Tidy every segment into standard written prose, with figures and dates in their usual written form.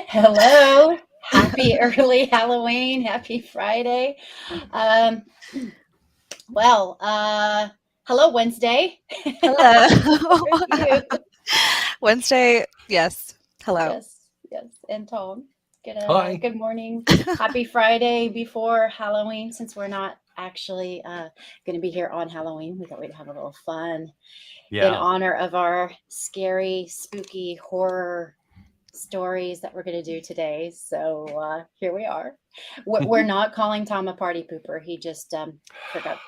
Hello. Happy early Halloween. Happy Friday. Um, well, hello, Wednesday. Hello. For you. Wednesday, yes. Hello. Yes, yes. And Tom. Hi. Good morning. Happy Friday before Halloween, since we're not actually going to be here on Halloween. We thought we'd have a little fun in Yeah. honor of our scary, spooky horror stories that we're going to do today. So here we are. We're not calling Tom a party pooper. He just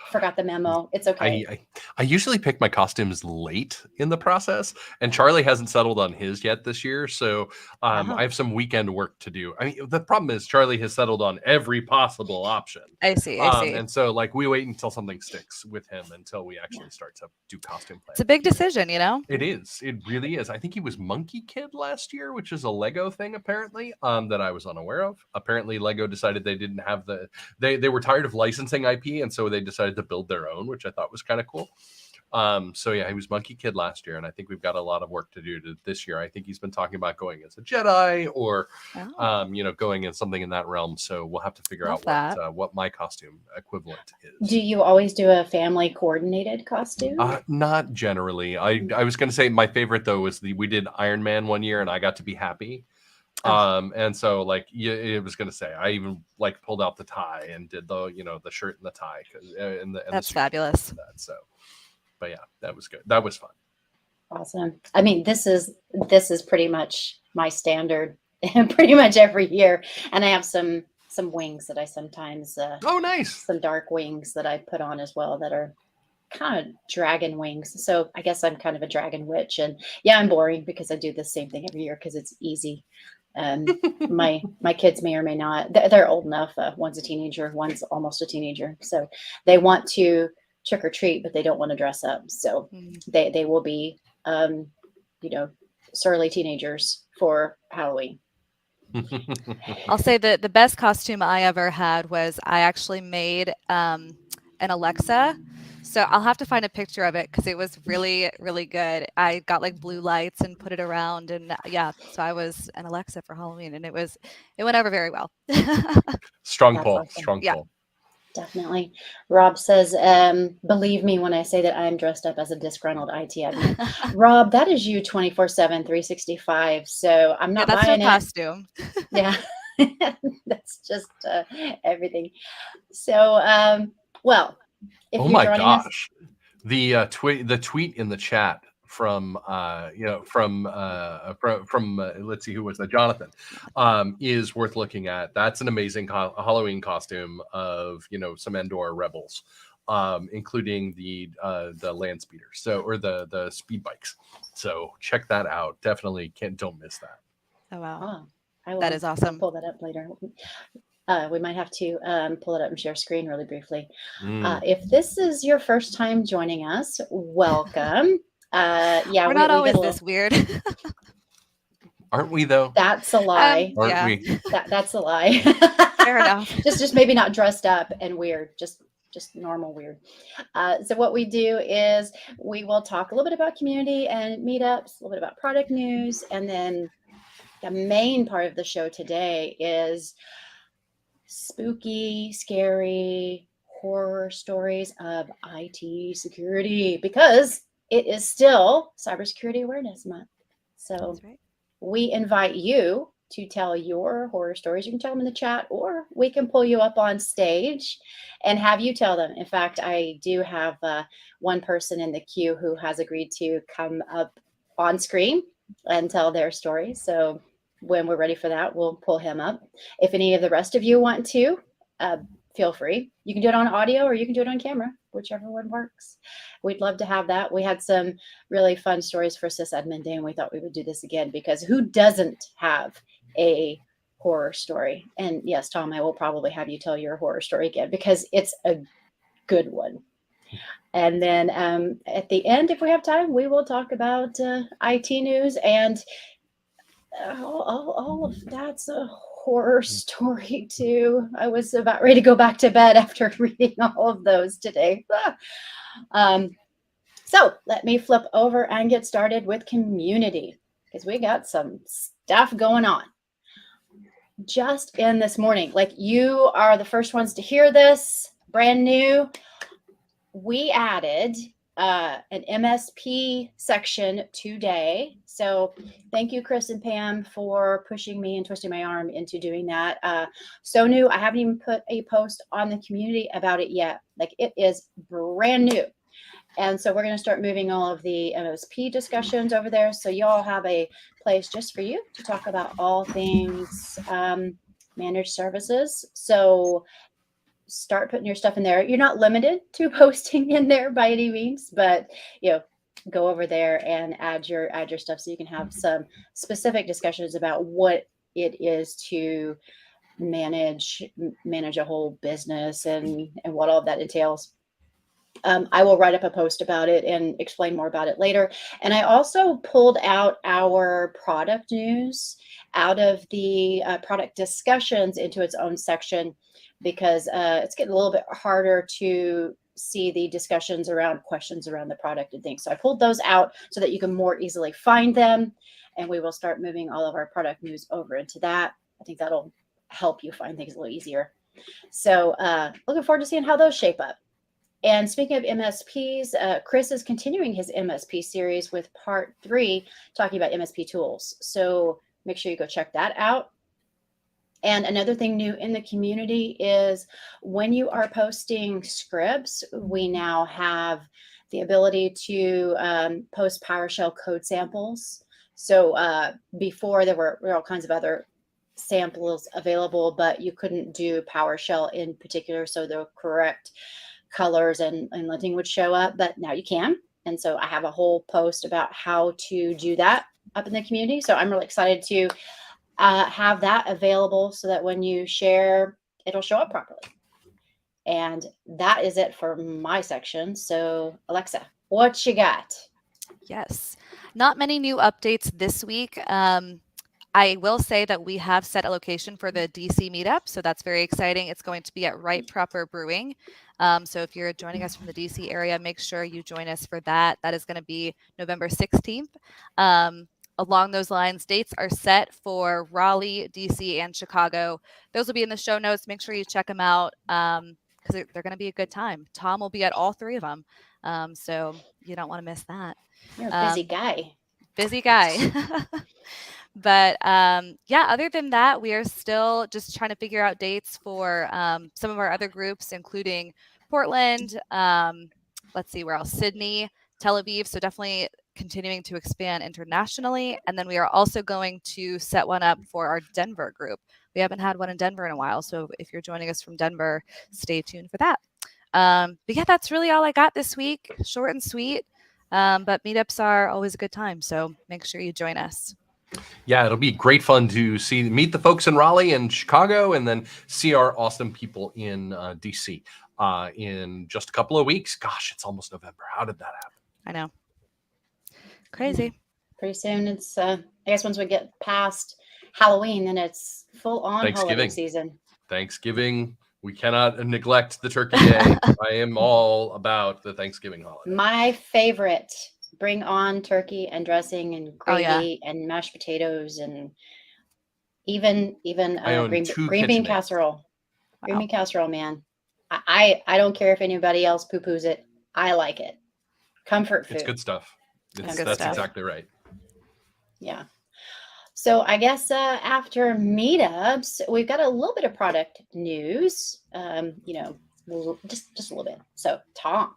forgot the memo. It's okay. I, I I usually pick my costumes late in the process, and Charlie hasn't settled on his yet this year, so I Oh, have some weekend work to do. I mean, the problem is Charlie has settled on every possible option, I see. I see. and so like we wait until something sticks with him until we yeah. actually start to do costume It's a planning. big decision, you know? It is. It really is. I think he was Monkey Kid last year, which is a Lego thing apparently, that I was unaware of. Apparently, Lego decided they didn't have they were tired of licensing IP, and so they decided to build their own, which I thought was kind of cool. So yeah, he was Monkey Kid last year, and I think we've got a lot of work to do this year. I think he's been talking about going as a Jedi, or Oh, going in something in that realm. So we'll have to figure love out that. what my costume equivalent Do is. you always do a family coordinated costume? Not generally. I was going to say my favorite though was we did Iron Man one year, and I got to be Happy. Oh, And so like yeah, it was going to say I even like pulled out the tie and did the shirt and the tie and the That's suit jacket fabulous. for that. So, but yeah, that was good. That was fun. awesome. I mean, this is pretty much my standard pretty much every year. And I have some wings that I sometimes Oh, nice. some dark wings that I put on as well that are kind of dragon wings. So I guess I'm kind of a dragon witch. And yeah, I'm boring because I do the same thing every year because it's easy. My kids may or may not. They're old enough. One's a teenager, one's almost a teenager. So they want to trick or treat, but they don't want to dress up. So Mm. they will be, you know, surly teenagers for Halloween. I'll say that the best costume I ever had was I actually made an Alexa. So I'll have to find a picture of it because it was really, really good. I got like blue lights and put it around, and yeah, so I was an Alexa for Halloween, and it went over very well. Strong That's pull. awesome. Strong Yeah. pull. Definitely. Rob says, believe me when I say that I am dressed up as a disgruntled IT admin. Rob, that is you 24/7, 365. So I'm Yeah, not that's no buying it. costume. Yeah. That's just everything. So, well, if Oh you're my joining us, gosh. The tweet in the chat from let's see, who was that, Jonathan, is worth looking at. That's an amazing Halloween costume of some Endor rebels, including the land speeders, or the speed bikes. So check that out. Definitely don't miss that. Oh wow, oh, that is I'll awesome. pull that up later. We might have to pull it up and share screen really briefly. Mm. If this is your first time joining us, welcome. Yeah, We're not we get always a this little. weird. Aren't we though? That's a lie. Aren't Yeah, we? That's a lie. fair enough. Just maybe not dressed up and weird. Just normal weird. So what we do is we will talk a little bit about community and meetups, a little bit about product news, and then the main part of the show today is spooky, scary horror stories of IT security because it is still Cybersecurity Awareness Month. So That's right. we invite you to tell your horror stories. You can tell them in the chat, or we can pull you up on stage and have you tell them. In fact, I do have one person in the queue who has agreed to come up on screen and tell their story. So when we're ready for that, we'll pull him up. If any of the rest of you want to, uh, feel free. You can do it on audio or you can do it on camera, whichever one works. We'd love to have that. We had some really fun stories for Sysadmin Day, and we thought we would do this again because who doesn't have a horror story? And yes, Tom, I will probably have you tell your horror story again because it's a good one. And then at the end, if we have time, we will talk about IT news and all of that's a horror story too. I was about ready to go back to bed after reading all of those today. um, so let me flip over and get started with community. because we got some stuff going on. Just in this morning, like you are the first ones to hear this, brand new. We added an MSP section today. So thank you, Chris and Pam, for pushing me and twisting my arm into doing that. So new. I haven't even put a post on the community about it yet. Like it is brand new. And so we're going to start moving all of the MSP discussions over there. So y'all have a place just for you to talk about all things managed services. So start putting your stuff in there. You're not limited to posting in there by any means, but go over there and add your stuff so you can have some specific discussions about what it is to manage a whole business and what all of that entails. I will write up a post about it and explain more about it later. And I also pulled out our product news out of the product discussions into its own section because it's getting a little bit harder to see the discussions around questions around the product and things. So I pulled those out so that you can more easily find them. And we will start moving all of our product news over into that. I think that'll help you find things a little easier. So looking forward to seeing how those shape up. And speaking of MSPs, Chris is continuing his MSP series with part 3, talking about MSP tools. So make sure you go check that out. And another thing new in the community is when you are posting scripts, we now have the ability to post PowerShell code samples. So before there were all kinds of other samples available, but you couldn't do PowerShell in particular. So the correct colors and linting would show up, but now you can. And so I have a whole post about how to do that up in the community. So I'm really excited to have that available so that when you share, it'll show up properly. And that is it for my section. So Alexa, what you got? Yes, not many new updates this week. I will say that we have set a location for the DC meetup, so that's very exciting. It's going to be at Right Proper Brewing. So if you're joining us from the DC area, make sure you join us for that. That is going to be November 16th. Along those lines, dates are set for Raleigh, DC, and Chicago. Those will be in the show notes. Make sure you check them out because they're going to be a good time. Tom will be at all 3 of them, so you don't want to miss that. You're a busy guy. Busy guy. But yeah, other than that, we are still just trying to figure out dates for some of our other groups, including Portland, let's see where else, Sydney, Tel Aviv. So definitely continuing to expand internationally. And then we are also going to set one up for our Denver group. We haven't had one in Denver in a while. So if you're joining us from Denver, stay tuned for that. But yeah, that's really all I got this week. Short and sweet. But meetups are always a good time. So make sure you join us. Yeah, it'll be great fun to meet the folks in Raleigh and Chicago, and then see our awesome people in DC in just a couple of weeks. Gosh, it's almost November. How did that happen? I know. Crazy. Pretty soon it's, I guess once we get past Halloween, then it's full on holiday season. Thanksgiving. We cannot neglect the Turkey Day. I am all about the Thanksgiving holiday. My favorite. Bring on turkey and dressing and gravy and mashed potatoes and even green bean casserole. Wow. Green bean casserole, man. I don't care if anybody else poo-poos it. I like it. Comfort food. It's good stuff. That's exactly right. Yeah. So I guess after meetups, we've got a little bit of product news. Just a little bit. So Tom.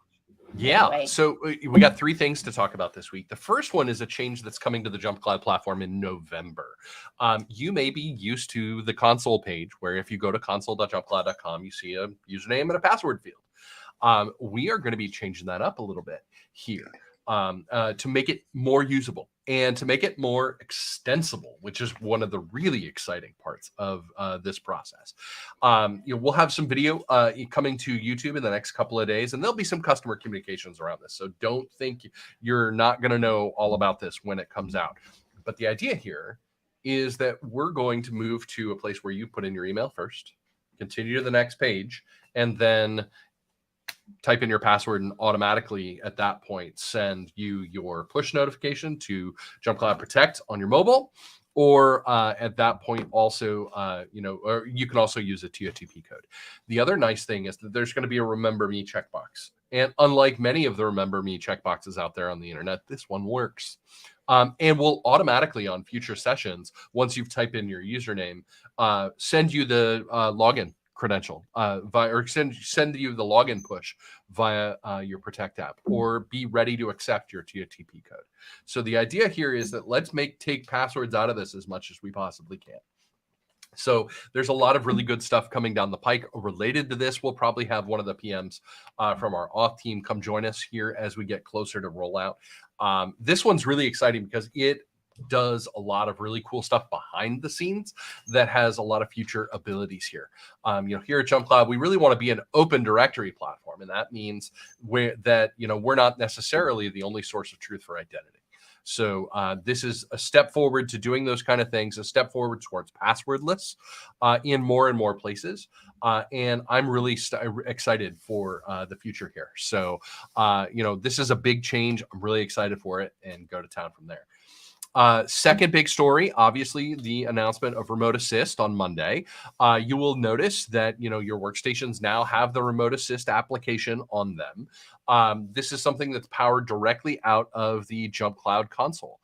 Yeah, anyway. So we got 3 things to talk about this week. The first one is a change that's coming to the Jump Cloud platform in November. You may be used to the console page where if you go to console.jumpcloud.com, you see a username and a password field. We are going to be changing that up a little bit here to make it more usable and to make it more extensible, which is one of the really exciting parts of this process. We'll have some video coming to YouTube in the next couple of days, and there'll be some customer communications around this. So don't think you're not going to know all about this when it comes out. But the idea here is that we're going to move to a place where you put in your email first, continue to the next page, and then type in your password and automatically at that point send you your push notification to JumpCloud Protect on your mobile. Or at that point, also, or you can also use a TOTP code. The other nice thing is that there's going to be a Remember Me checkbox. And unlike many of the Remember Me checkboxes out there on the internet, this one works. And will automatically on future sessions, once you've typed in your username, send you the login credential or send you the login push via your Protect app, or be ready to accept your TOTP code. So the idea here is that let's take passwords out of this as much as we possibly can. So there's a lot of really good stuff coming down the pike related to this. We'll probably have one of the PMs from our auth team come join us here as we get closer to rollout. This one's really exciting because it does a lot of really cool stuff behind the scenes that has a lot of future abilities here. Here at JumpCloud, we really want to be an open directory platform, and that means we're not necessarily the only source of truth for identity. So this is a step forward to doing those kind of things, a step forward towards passwordless in more and more places. And I'm really excited for the future here. So, this is a big change. I'm really excited for it, and go to town from there. Second big story, obviously, the announcement of Remote Assist on Monday. You will notice that, your workstations now have the Remote Assist application on them. This is something that's powered directly out of the JumpCloud console.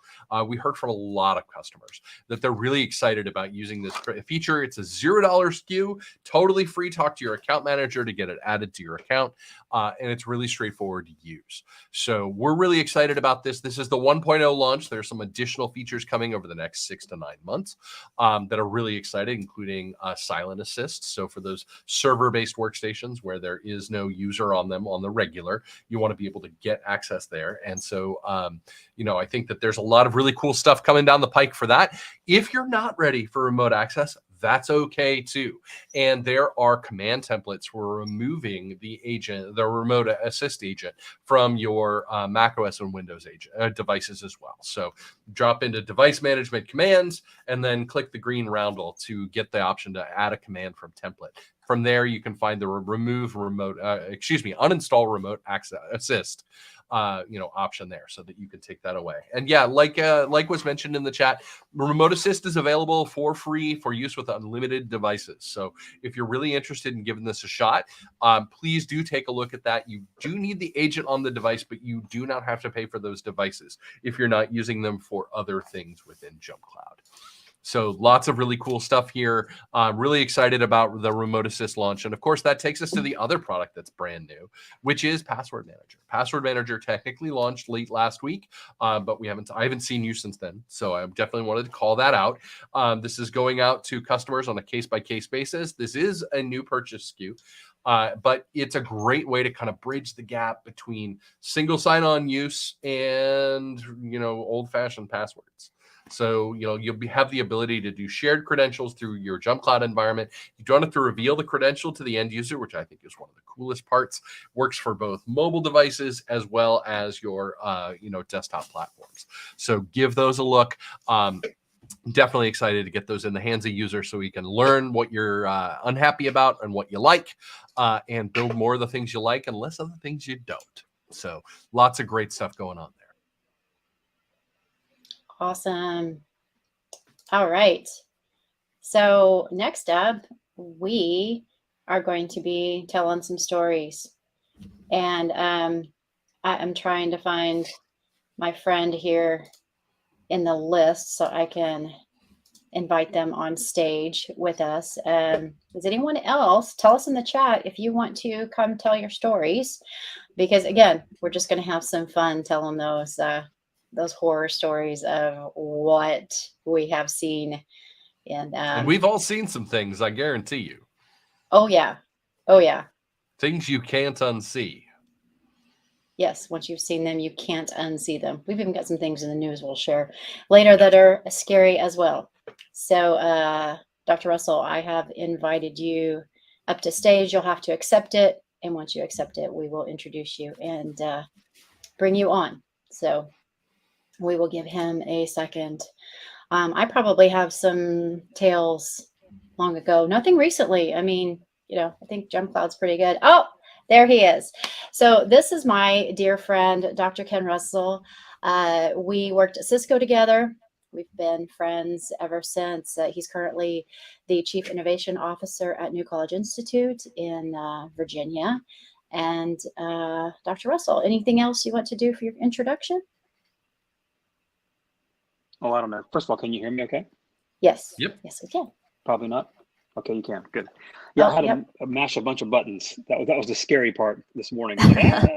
We heard from a lot of customers that they're really excited about using this feature. It's a $0 SKU, totally free. Talk to your account manager to get it added to your account. And it's really straightforward to use. So we're really excited about this. This is the 1.0 launch. There's some additional features coming over the next 6 to 9 months that are really exciting, including Silent Assist. So for those server-based workstations where there is no user on them on the regular, you want to be able to get access there. And so, I think that there's a lot of really cool stuff coming down the pike for that. If you're not ready for remote access, that's okay too. And there are command templates for removing the remote assist agent from your Mac OS and Windows devices as well. So drop into device management commands and then click the green roundel to get the option to add a command from template. From there, you can find the uninstall remote access assist option there, so that you can take that away. And yeah, like was mentioned in the chat, Remote Assist is available for free for use with unlimited devices. So if you're really interested in giving this a shot, please do take a look at that. You do need the agent on the device, but you do not have to pay for those devices if you're not using them for other things within JumpCloud. So lots of really cool stuff here. Really excited about the Remote Assist launch. And of course, that takes us to the other product that's brand new, which is Password Manager. Password Manager technically launched late last week, but I haven't seen you since then. So I definitely wanted to call that out. This is going out to customers on a case-by-case basis. This is a new purchase SKU. But it's a great way to kind of bridge the gap between single sign-on use and, old-fashioned passwords. So, you'll have the ability to do shared credentials through your JumpCloud environment. You don't have to reveal the credential to the end user, which I think is one of the coolest parts. Works for both mobile devices as well as your, desktop platforms. So give those a look. Definitely excited to get those in the hands of users so we can learn what you're unhappy about and what you like, and build more of the things you like and less of the things you don't. So lots of great stuff going on there. Awesome. All right. So next up, we are going to be telling some stories. And I'm trying to find my friend here in the list so I can invite them on stage with us. Does anyone else tell us in the chat if you want to come tell your stories? Because again, we're just going to have some fun telling those horror stories of what we have seen. And we've all seen some things, I guarantee you. Oh yeah. Things you can't unsee. Yes, once you've seen them, you can't unsee them. We've even got some things in the news we'll share later that are scary as well. So, Dr. Russell, I have invited you up to stage. You'll have to accept it. And once you accept it, we will introduce you and bring you on. So we will give him a second. I probably have some tales long ago. Nothing recently. I mean, I think JumpCloud's pretty good. Oh, There he is. So this is my dear friend, Dr. Ken Russell. We worked at Cisco together. We've been friends ever since. He's currently the Chief Innovation Officer at New College Institute in Virginia. And Dr. Russell, anything else you want to do for your introduction? Oh, I don't know. First of all, can you hear me okay? Yes. Yep. Yes, we can. Probably not. Okay, you can. Good. Yeah, Oh, I had yep. to mash a bunch of buttons. That was the scary part this morning. Like, ah,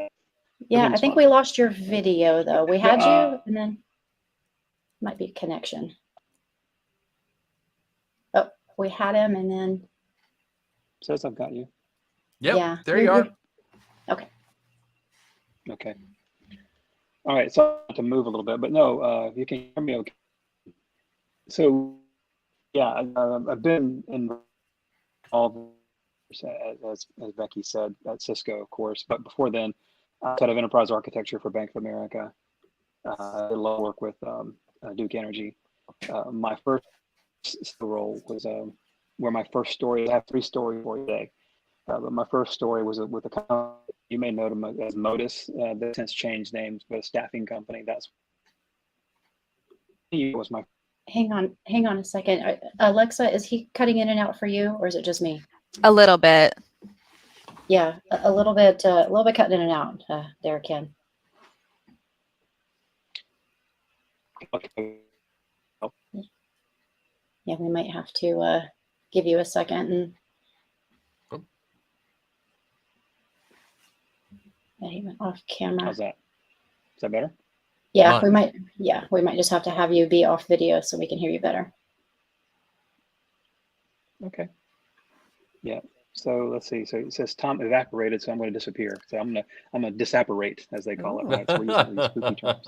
Yeah, I everything's think fine. we lost your video though. We had you, Yeah, and then might be connection. Oh, we had him, and then says I've got you. Yep, yeah, there you are. Okay. Okay. All right, so I have to move a little bit, but no, you can hear me okay. So, yeah, I've been involved, as Becky said, at Cisco, of course, but before then, outside of enterprise architecture for Bank of America, I did a lot of work with Duke Energy. My first role was where my first story, I have 3 stories for you today. But my first story was with a company, you may know them as Modus. They've since changed names, but a staffing company. That's was my. Hang on a second. Alexa, is he cutting in and out for you, or is it just me? A little bit. Yeah, a little bit cutting in and out. There, Ken. Okay. Yeah, we might have to give you a second. And yeah, he went off camera. How's that? Is that better? Yeah, Fine. we might. Yeah, we might just have to have you be off video so we can hear you better. Okay. Yeah. So let's see. So it says Tom evaporated, so I'm going to disappear. So I'm gonna disapparate, as they call it, right? So we're using these spooky terms.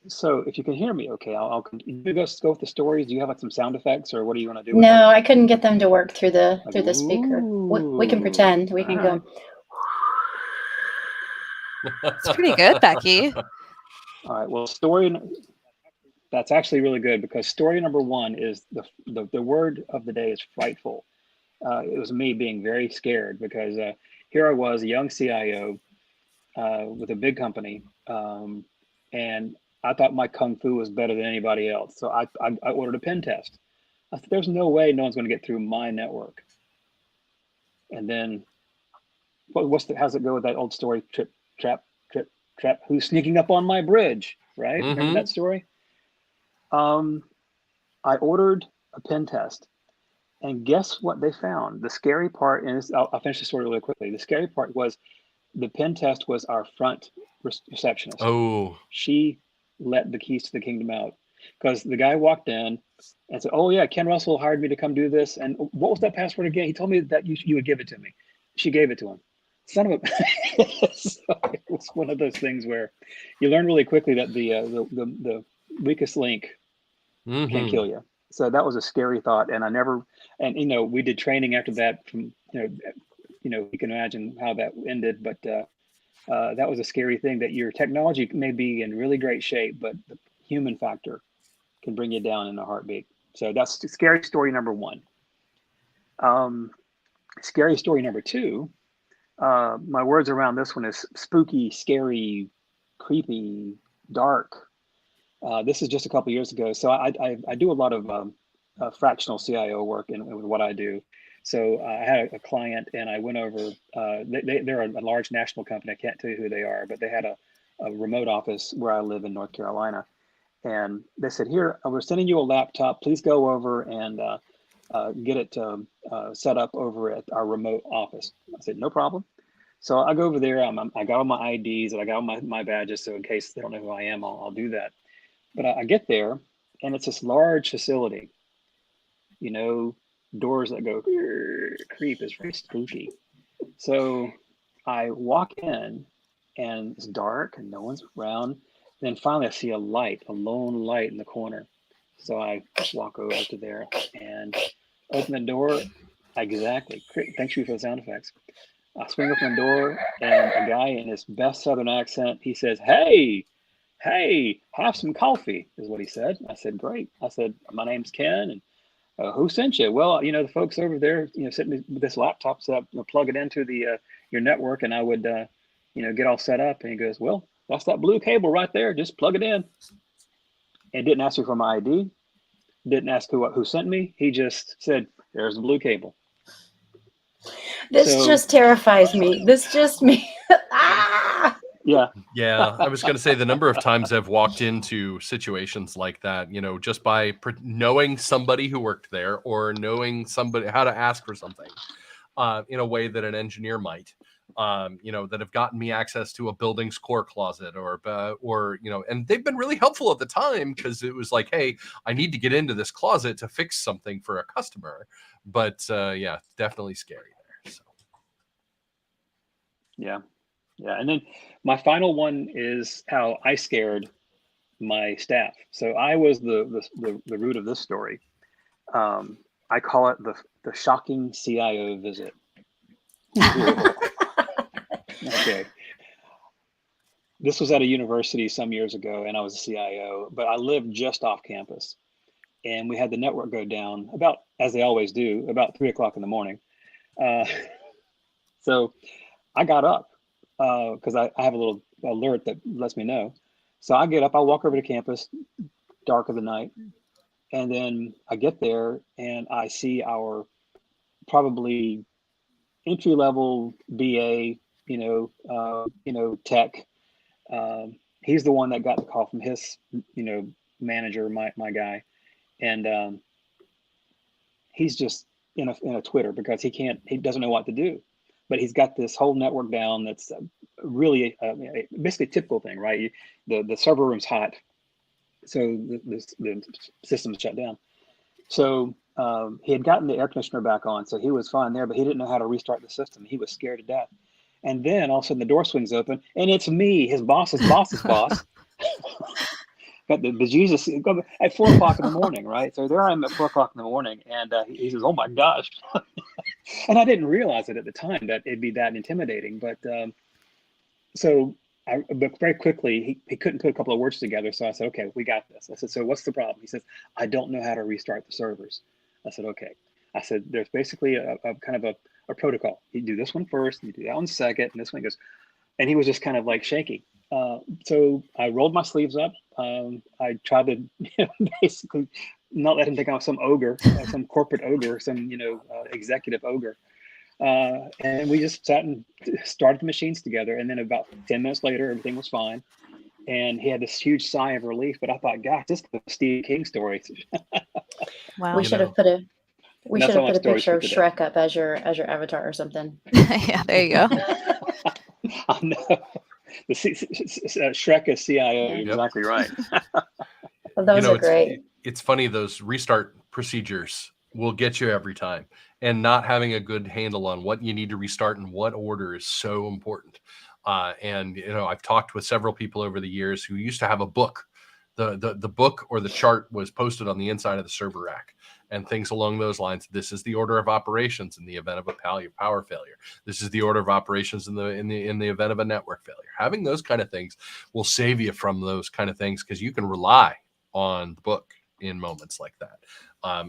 So if you can hear me, okay, I'll go with the stories. Do you have like some sound effects, or what do you want to do? No, I couldn't get them to work through the speaker. We can pretend. We can go. It's pretty good, Becky. All right. Well, that's actually really good, because story number 1 is the word of the day is frightful. It was me being very scared, because here I was, a young CIO with a big company, and I thought my kung fu was better than anybody else. So I ordered a pen test. I said, there's no way no one's going to get through my network. And then, how's it go with that old story? Trip, trap, who's sneaking up on my bridge, right? Mhm. Remember that story? I ordered a pen test, and guess what they found? The scary part, and I'll finish the story really quickly. The scary part was the pen test was our front receptionist. Oh, She let the keys to the kingdom out, because the guy walked in and said, oh yeah, Ken Russell hired me to come do this. And what was that password again? He told me that you would give it to me. She gave it to him. Son of a. So it was one of those things where you learn really quickly that the weakest link can mhm. kill you. So that was a scary thought. And we did training after that from, you can imagine how that ended, but that was a scary thing, that your technology may be in really great shape, but the human factor can bring you down in a heartbeat. So that's scary story number 1. Scary story number 2. My words around this one is spooky, scary, creepy, dark. This is just a couple years ago. So I do a lot of fractional CIO work in what I do. So I had a client, and I went over. They're a large national company. I can't tell you who they are, but they had a remote office where I live in North Carolina, and they said, "Here, we're sending you a laptop. Please go over and get it set up over at our remote office." I said, "No problem." So I go over there. I got all my IDs and I got all my badges, so in case they don't know who I am, I'll do that. But I get there, and it's this large facility. Doors that go creep is very spooky. So I walk in, and it's dark and no one's around. And then finally I see a lone light in the corner. So I walk over to there and open the door. Exactly. Thanks you for the sound effects. I swing open the door, and a guy in his best Southern accent, he says, hey, have some coffee, is what he said. I said, great. I said, my name's Ken, and Who sent you? Well, the folks over there, sitting with this laptop set up, plug it into the your network, and I would, get all set up. And he goes, well, that's that blue cable right there. Just plug it in. And didn't ask me for my ID. Didn't ask who sent me. He just said, there's the blue cable. This So- just terrifies me. This just me. Ah! Yeah. Yeah, I was going to say the number of times I've walked into situations like that, just by knowing somebody who worked there or knowing somebody how to ask for something in a way that an engineer might, that have gotten me access to a building's core closet or and they've been really helpful at the time because it was like, hey, I need to get into this closet to fix something for a customer. But yeah, definitely scary there. So. Yeah. Yeah. And then my final one is how I scared my staff. So I was the root of this story. I call it the shocking CIO visit. Okay. This was at a university some years ago, and I was a CIO, but I lived just off campus. And we had the network go down about, as they always do, about 3:00 in the morning. So I got up because I have a little alert that lets me know. So I get up, I walk over to campus, dark of the night, and then I get there and I see our probably entry-level BA, tech. He's the one that got the call from his, manager, my guy, and he's just in a Twitter because he doesn't know what to do, but he's got this whole network down that's really basically a typical thing, right? The server room's hot, so the system's shut down. So he had gotten the air conditioner back on, so he was fine there, but he didn't know how to restart the system. He was scared to death. And then all of a sudden the door swings open, and it's me, his boss's boss's boss. Got the Jesus at 4:00 in the morning, right? So there I am at 4:00 in the morning, and he says, "Oh my gosh," and I didn't realize it at the time that it'd be that intimidating. But but very quickly he couldn't put a couple of words together. So I said, "Okay, we got this." I said, "So what's the problem?" He says, "I don't know how to restart the servers." I said, "Okay." I said, "There's basically a kind of a protocol. You do this one first, you do that one second, and this one goes." And he was just kind of like shaky. So I rolled my sleeves up. I tried to basically not let him think I was some ogre, some corporate ogre, some executive ogre. And we just sat and started the machines together. And then about 10 minutes later, everything was fine. And he had this huge sigh of relief. But I thought, gosh, this is the Steve King story. Wow. We should have put a That's all my stories picture for of today. Shrek up as your avatar or something. Yeah, there you go. I know. Shrek is CIO. You're exactly right. Well, those are great. It's funny, those restart procedures will get you every time. And not having a good handle on what you need to restart and what order is so important. And I've talked with several people over the years who used to have a book. The book or the chart was posted on the inside of the server rack and things along those lines. This is the order of operations in the event of a power failure. This is the order of operations in the event of a network failure. Having those kind of things will save you from those kind of things because you can rely on the book in moments like that.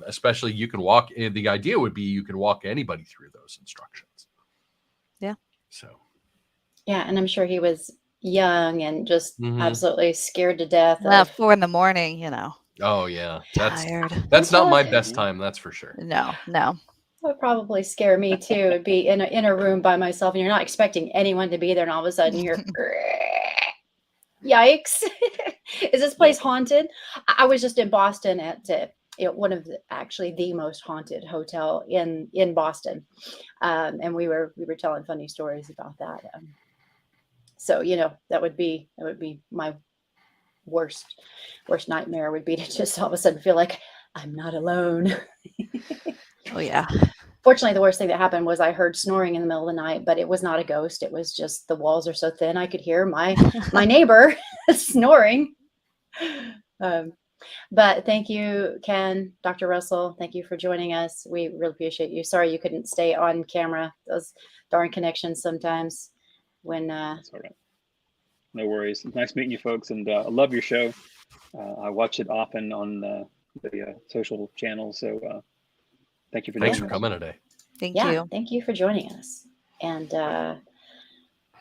Especially you can walk. The idea would be you can walk anybody through those instructions. Yeah. So. Yeah, and I'm sure he was young and just Mhm. absolutely scared to death. Well, 4 a.m, Oh yeah, tired. that's not my best time. That's for sure. No. That would probably scare me too. It'd be in a room by myself, and you're not expecting anyone to be there, and all of a sudden you're, yikes! Is this place haunted? I was just in Boston at one of actually the most haunted hotel in Boston, and we were telling funny stories about that. So that would be my worst nightmare would be to just all of a sudden feel like I'm not alone. Oh yeah. Fortunately, the worst thing that happened was I heard snoring in the middle of the night, but it was not a ghost. It was just the walls are so thin I could hear my neighbor snoring. But thank you, Ken, Dr. Russell. Thank you for joining us. We really appreciate you. Sorry you couldn't stay on camera. Those darn connections sometimes when That's all right. No worries. It's nice meeting you folks, and I love your show. I watch it often on the social channels, so Thank you for Thanks joining for us. coming today. Thank Yeah, you. thank you for joining us. And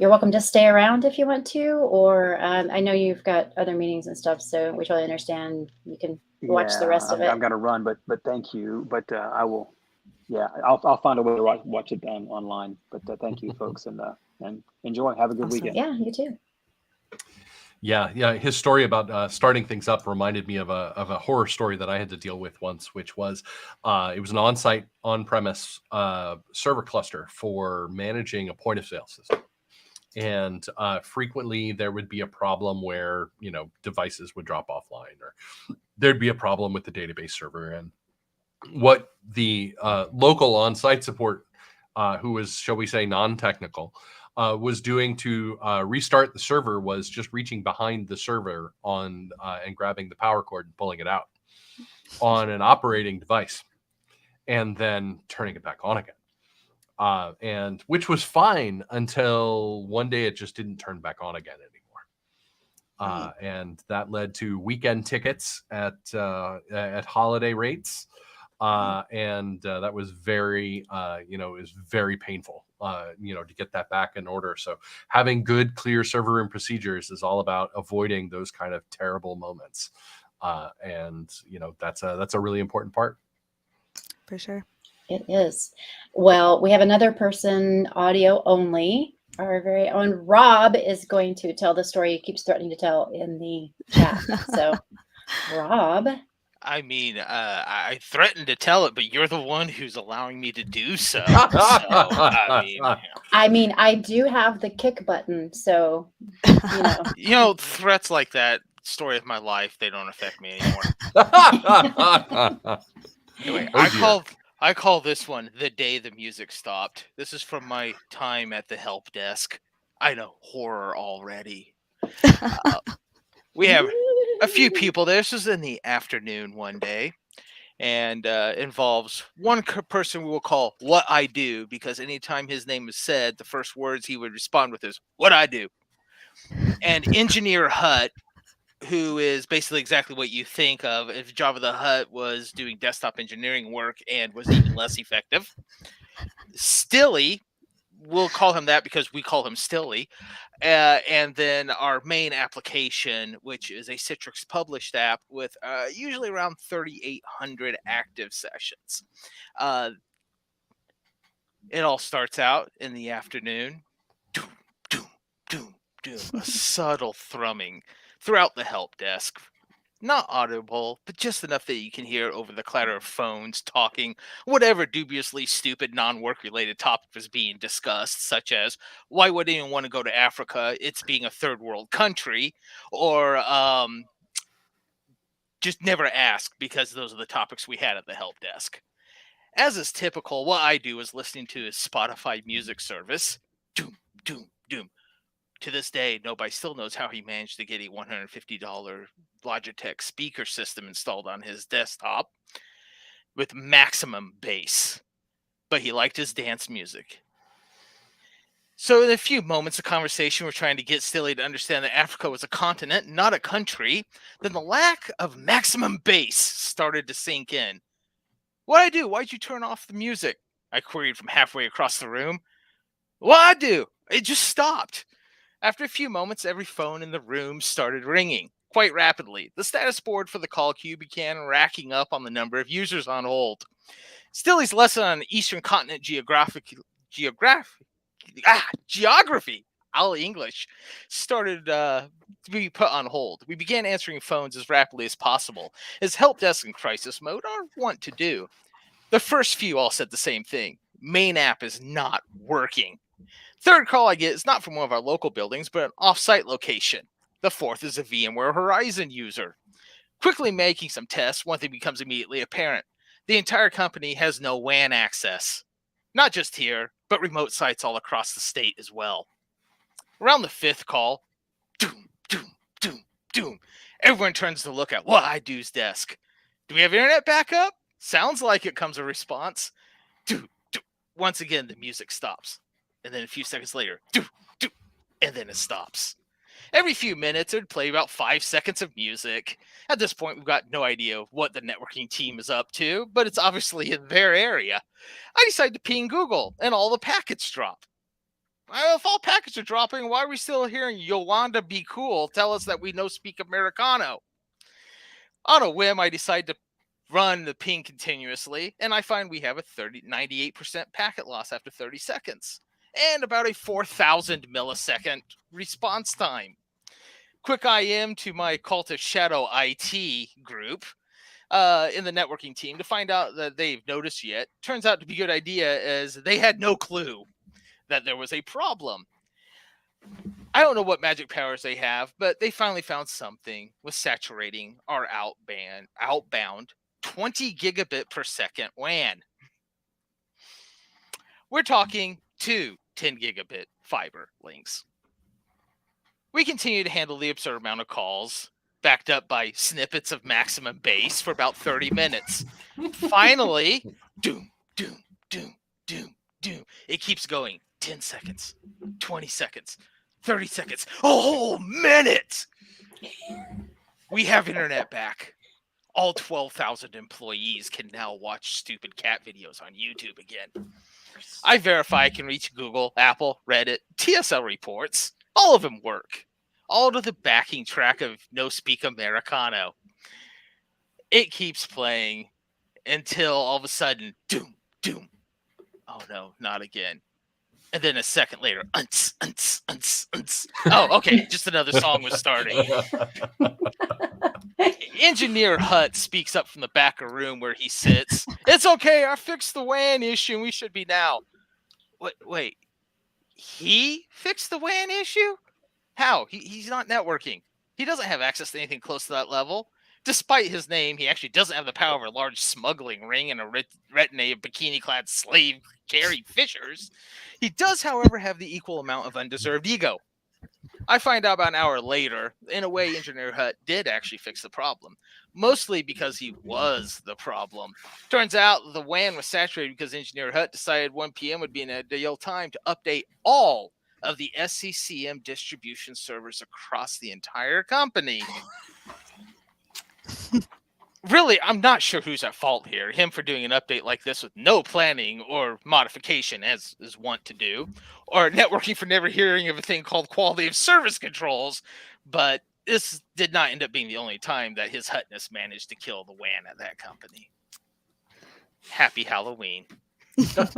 you're welcome to stay around if you want to, or I know you've got other meetings and stuff, so we totally understand. You can watch the Yeah, rest of I've it. got to run, but thank you. But I will. Yeah, I'll find a way to watch it online. But thank you, folks, and enjoy. Have a good Awesome. weekend. Yeah, you too. Yeah. His story about starting things up reminded me of a horror story that I had to deal with once, which was it was an on-site, on-premise server cluster for managing a point of sale system. And frequently there would be a problem where, devices would drop offline, or there'd be a problem with the database server. And what the local on-site support, who was, shall we say, non-technical, was doing to restart the server was just reaching behind the server and grabbing the power cord and pulling it out on an operating device, and then turning it back on again. And which was fine until one day it just didn't turn back on again anymore. And that led to weekend tickets at holiday rates. And that was very, it was very painful, to get that back in order. So having good, clear server room procedures is all about avoiding those kind of terrible moments. And that's a really important part. For sure. It is. Well, we have another person, audio only. Our very own Rob is going to tell the story he keeps threatening to tell in the chat. So, Rob. I mean, I threatened to tell it, but you're the one who's allowing me to do so. I mean, I do have the kick button, so threats like that, story of my life, they don't affect me anymore. Anyway, I call this one The Day the Music Stopped. This is from my time at the help desk. I know, horror already. We have a few people there. This was in the afternoon one day, and involves one person we will call What I Do, because anytime his name is said, the first words he would respond with is, "What I do." And Engineer Hut, who is basically exactly what you think of if Jabba the Hutt was doing desktop engineering work and was even less effective. Stilly, we'll call him that because we call him Stilly. And then our main application, which is a Citrix published app with usually around 3,800 active sessions. It all starts out in the afternoon. Doom, doom, doom, doom. A subtle thrumming throughout the help desk. Not audible, but just enough that you can hear over the clatter of phones talking whatever dubiously stupid non-work related topic was being discussed, such as why would anyone want to go to Africa? It's being a third world country, or just never ask, because those are the topics we had at the help desk. As is typical, what I do is listening to his Spotify music service. Doom, doom, doom. To this day, nobody still knows how he managed to get a $150 Logitech speaker system installed on his desktop with maximum bass. But he liked his dance music. So in a few moments of conversation, we're trying to get Stilly to understand that Africa was a continent, not a country. Then the lack of maximum bass started to sink in. What'd I do? Why'd you turn off the music? I queried from halfway across the room. What'd I do? It just stopped. After a few moments, every phone in the room started ringing. Quite rapidly, the status board for the call queue began racking up on the number of users on hold. Stilly's lesson on Eastern Continent geography, all English, started to be put on hold. We began answering phones as rapidly as possible, as help desk in crisis mode are wont to do. The first few all said the same thing. Main app is not working. Third call I get is not from one of our local buildings, but an off-site location. The fourth is a VMware Horizon user. Quickly making some tests, one thing becomes immediately apparent. The entire company has no WAN access. Not just here, but remote sites all across the state as well. Around the fifth call, doom, doom, doom, doom. Everyone turns to look at What I Do's desk. Do we have internet backup? Sounds like it, comes a response. Doom, doom. Once again, the music stops. And then a few seconds later, doom, doom. And then it stops. Every few minutes, it would play about 5 seconds of music. At this point, we've got no idea what the networking team is up to, but it's obviously in their area. I decide to ping Google, and all the packets drop. If all packets are dropping, why are we still hearing Yolanda Be Cool tell us that we no speak Americano? On a whim, I decide to run the ping continuously, and I find we have a 98% packet loss after 30 seconds, and about a 4,000 millisecond response time. Quick IM to my Cultish Shadow IT group in the networking team to find out that they've noticed yet. Turns out to be a good idea, as they had no clue that there was a problem. I don't know what magic powers they have, but they finally found something with saturating our outbound 20 gigabit per second WAN. We're talking 2 10 gigabit fiber links. We continue to handle the absurd amount of calls, backed up by snippets of maximum bass for about 30 minutes. Finally, doom, doom, doom, doom, doom. It keeps going. 10 seconds, 20 seconds, 30 seconds, a whole minute. We have internet back. All 12,000 employees can now watch stupid cat videos on YouTube again. I verify I can reach Google, Apple, Reddit, TSL reports. All of them work. All to the backing track of No Speak Americano. It keeps playing until all of a sudden, doom, doom. Oh no, not again. And then a second later, unts, unts, unts, unts. Oh, okay, just another song was starting. Engineer Hut speaks up from the back of the room where he sits. It's okay, I fixed the WAN issue and we should be now. Wait. He fixed the WAN issue? How? He's not networking. He doesn't have access to anything close to that level. Despite his name, he actually doesn't have the power of a large smuggling ring and a retinue of bikini-clad slave Carrie Fishers. He does, however, have the equal amount of undeserved ego. I find out about an hour later, in a way, Engineer Hut did actually fix the problem. Mostly because he was the problem. Turns out the WAN was saturated because Engineer Hut decided 1 p.m. would be an ideal time to update all of the SCCM distribution servers across the entire company. Really, I'm not sure who's at fault here. Him for doing an update like this with no planning or modification, as is wont to do, or networking for never hearing of a thing called quality of service controls. But this did not end up being the only time that his Hutness managed to kill the WAN at that company. Happy Halloween. Thank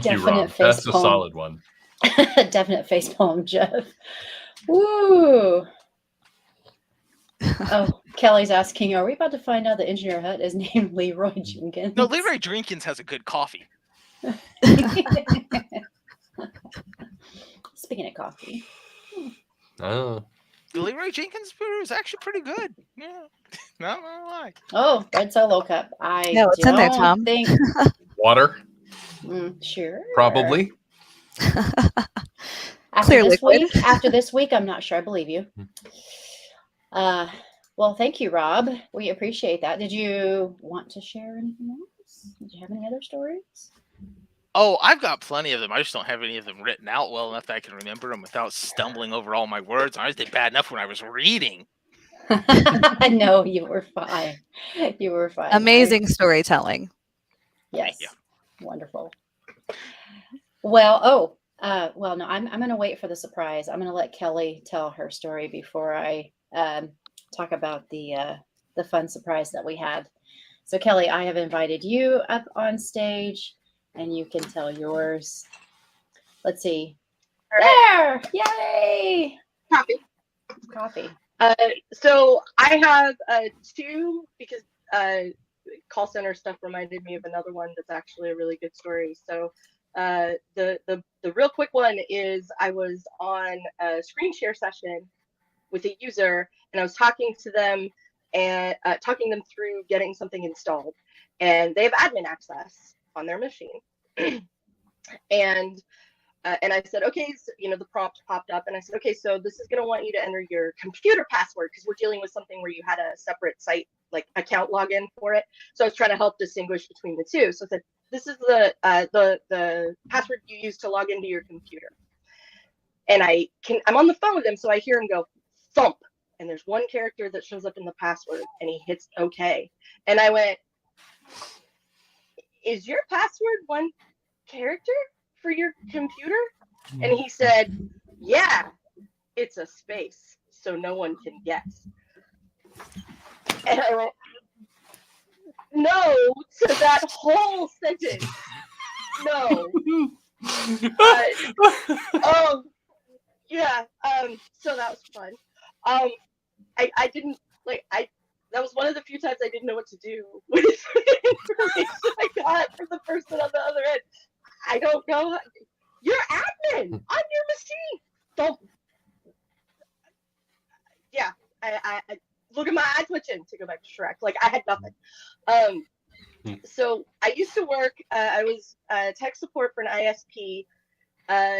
you, Rob. That's a solid one. Definite facepalm, Jeff. Woo! Oh, Kelly's asking, are we about to find out that Engineer Hut is named Leroy Jenkins? No, Leroy Jenkins has a good coffee. Speaking of coffee. Oh. The Leroy Jenkins brew is actually pretty good. Yeah. Not gonna lie. Oh, Red Solo Cup. No, it's in there, Tom. Think... Water? Sure. Probably. After this week, I'm not sure. I believe you. Well, thank you, Rob. We appreciate that. Did you want to share anything else? Did you have any other stories? Oh, I've got plenty of them. I just don't have any of them written out well enough that I can remember them without stumbling over all my words. I just did bad enough when I was reading. No, you were fine. You were fine. Amazing storytelling. Yes. Wonderful. Well, no, I'm going to wait for the surprise. I'm going to let Kelly tell her story before I talk about the fun surprise that we had. So, Kelly, I have invited you up on stage, and you can tell yours. Let's see. There! Yay! Coffee. So I have two, because call center stuff reminded me of another one that's actually a really good story. So the real quick one is I was on a screen share session with a user, and I was talking to them and talking them through getting something installed, and they have admin access on their machine. And I said, okay, so, the prompt popped up, and I said, okay, so this is going to want you to enter your computer password, because we're dealing with something where you had a separate site, like account login for it. So I was trying to help distinguish between the two. So I said, this is the password you use to log into your computer. and I'm on the phone with him, so I hear him go thump, and there's one character that shows up in the password, and he hits OK, and I went, "Is your password one character for your computer?" And he said, "Yeah, it's a space, so no one can guess." And I went, "No to that whole sentence. No." Yeah. So that was fun. I didn't that was one of the few times I didn't know what to do with the information I got from the person on the other end. I don't know. You're admin on your machine. Don't. Yeah. I look at my eye twitching to go back to Shrek. Like I had nothing. So I used to work. I was tech support for an ISP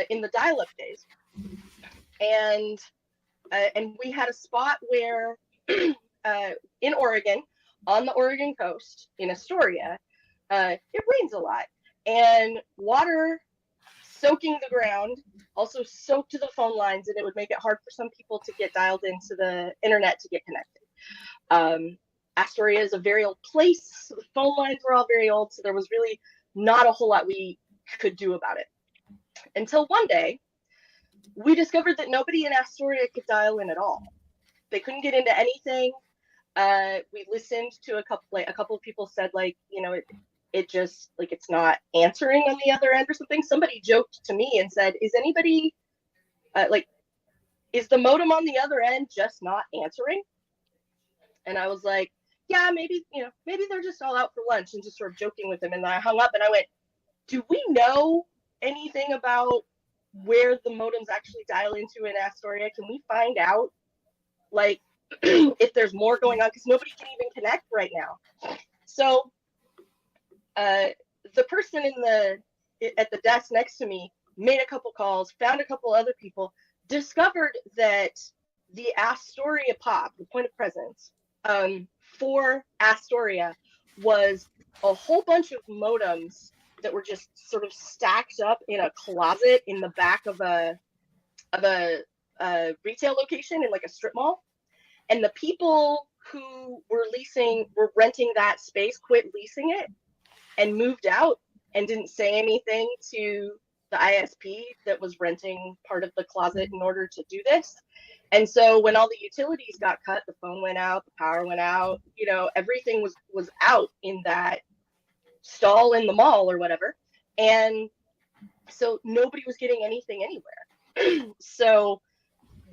in the dial-up days, and we had a spot where in Oregon, on the Oregon coast, in Astoria, it rains a lot, and water soaking the ground also soaked to the phone lines, and it would make it hard for some people to get dialed into the internet to get connected. Astoria is a very old place, so the phone lines were all very old, so there was really not a whole lot we could do about it. Until one day, we discovered that nobody in Astoria could dial in at all. They couldn't get into anything. We listened to a couple of people said, like, you know, it just, like, it's not answering on the other end or something. Somebody joked to me and said, is anybody, is the modem on the other end just not answering? And I was like, yeah, maybe they're just all out for lunch, and just sort of joking with them. And I hung up and I went, do we know anything about where the modems actually dial into in Astoria? Can we find out, like, if there's more going on? Because nobody can even connect right now. So the person at the desk next to me made a couple calls, found a couple other people, discovered that the Astoria POP, the point of presence, for Astoria was a whole bunch of modems that were just sort of stacked up in a closet in the back of a retail location in like a strip mall. And the people who were renting that space quit leasing it and moved out and didn't say anything to the ISP that was renting part of the closet in order to do this. And so when all the utilities got cut, the phone went out, the power went out, you know, everything was out in that stall in the mall or whatever. And so nobody was getting anything anywhere. So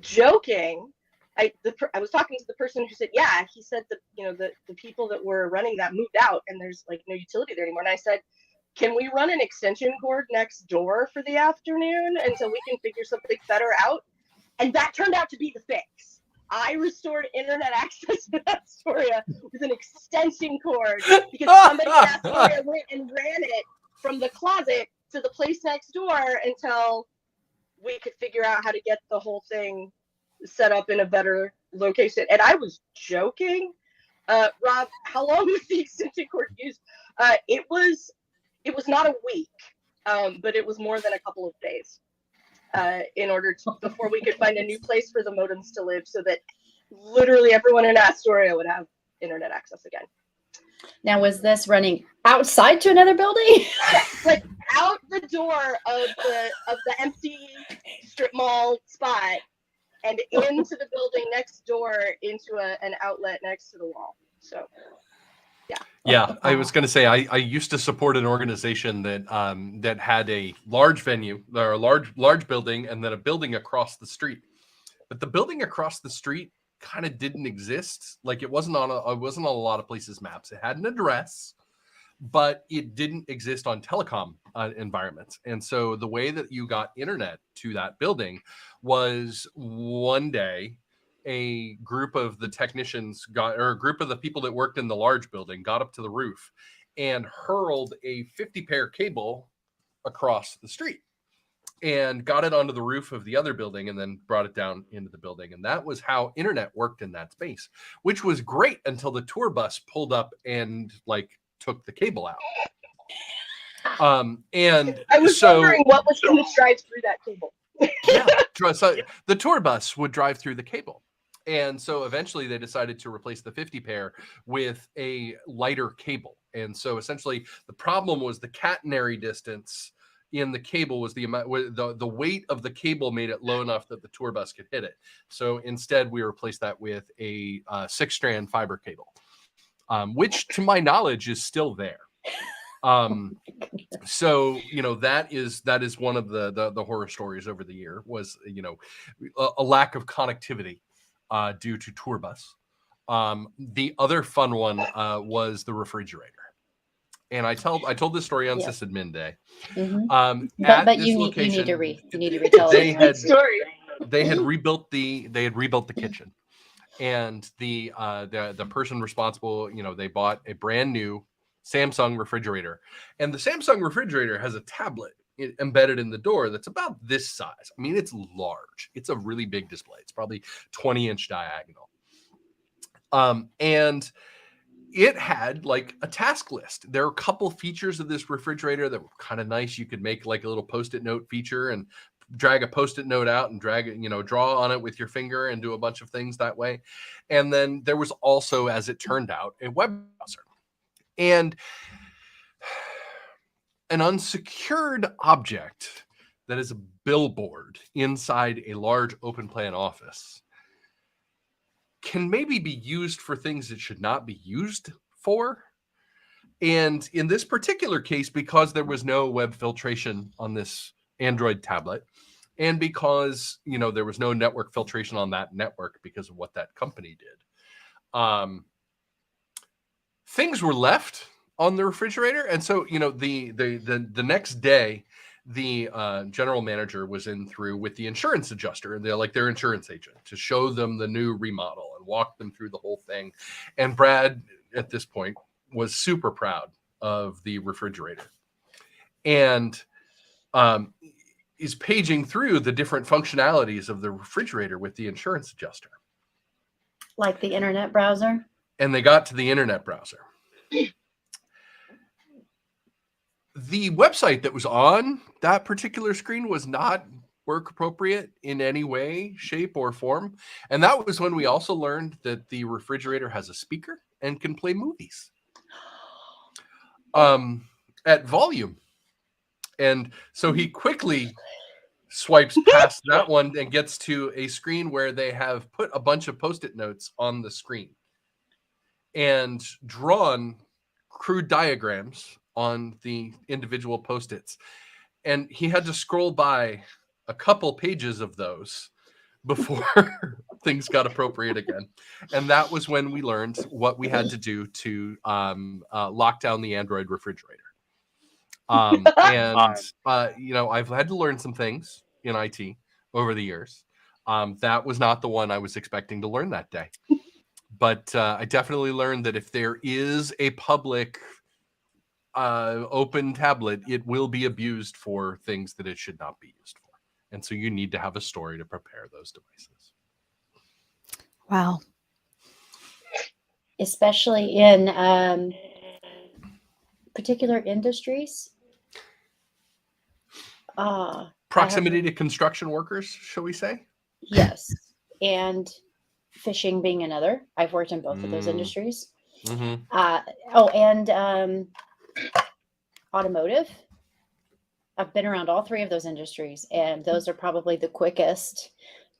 joking, I was talking to the person who said, yeah, he said that, you know, the people that were running that moved out and there's like no utility there anymore. And I said, can we run an extension cord next door for the afternoon until we can figure something better out? And that turned out to be the fix. I restored internet access in Astoria with an extension cord because somebody in Astoria went and ran it from the closet to the place next door until we could figure out how to get the whole thing set up in a better location. And I was joking. Rob, how long was the extension cord used? It was not a week, but it was more than a couple of days. In order to, before we could find a new place for the modems to live so that literally everyone in Astoria would have internet access again. Now, was this running outside to another building? Like out the door of the empty strip mall spot and into the building next door into an outlet next to the wall. So yeah. Yeah, I was going to say I used to support an organization that that had a large venue or a large building and then a building across the street. But the building across the street kind of didn't exist. Like it wasn't on a lot of places' maps. It had an address, but it didn't exist on telecom environments. And so the way that you got internet to that building was one day a group of the technicians a group of the people that worked in the large building got up to the roof and hurled a 50-pair cable across the street and got it onto the roof of the other building and then brought it down into the building. And that was how internet worked in that space, which was great until the tour bus pulled up and like took the cable out. And I was wondering what was going to drive through that cable. Yeah. So the tour bus would drive through the cable. And so eventually they decided to replace the 50 pair with a lighter cable. And so essentially the problem was the catenary distance in the cable was the amount, the weight of the cable made it low enough that the tour bus could hit it. So instead we replaced that with a 6-strand fiber cable, which to my knowledge is still there. So that is one of the horror stories over the year was a lack of connectivity due to tour bus. The other fun one was the refrigerator, and I told this story on Sysadmin Day. But you need to retell it. Good story. They had rebuilt the kitchen, and the person responsible, they bought a brand new Samsung refrigerator, and the Samsung refrigerator has a tablet embedded in the door that's about this size. I mean, it's large. It's a really big display. It's probably 20-inch diagonal. And it had like a task list. There are a couple features of this refrigerator that were kind of nice. You could make like a little Post-it note feature and drag a Post-it note out and drag it, draw on it with your finger and do a bunch of things that way. And then there was also, as it turned out, a web browser. And an unsecured object that is a billboard inside a large open plan office can maybe be used for things it should not be used for. And in this particular case, because there was no web filtration on this Android tablet, and because there was no network filtration on that network because of what that company did, things were left on the refrigerator. And so the next day, the general manager was in through with the insurance adjuster, and they're like their insurance agent, to show them the new remodel and walk them through the whole thing. And Brad at this point was super proud of the refrigerator, and is paging through the different functionalities of the refrigerator with the insurance adjuster, like the internet browser. And they got to the internet browser. The website that was on that particular screen was not work appropriate in any way, shape, or form. And that was when we also learned that the refrigerator has a speaker and can play movies at volume. And so he quickly swipes past that one and gets to a screen where they have put a bunch of Post-it notes on the screen and drawn crude diagrams on the individual Post-its. And he had to scroll by a couple pages of those before things got appropriate again. And that was when we learned what we had to do to lock down the Android refrigerator. I've had to learn some things in IT over the years. That was not the one I was expecting to learn that day. But I definitely learned that if there is a public open tablet, it will be abused for things that it should not be used for. And so you need to have a story to prepare those devices. Wow. Especially in particular industries. Proximity to construction workers, shall we say? Yes. And fishing being another. I've worked in both of those industries. Mm-hmm. And automotive. I've been around all three of those industries, and those are probably the quickest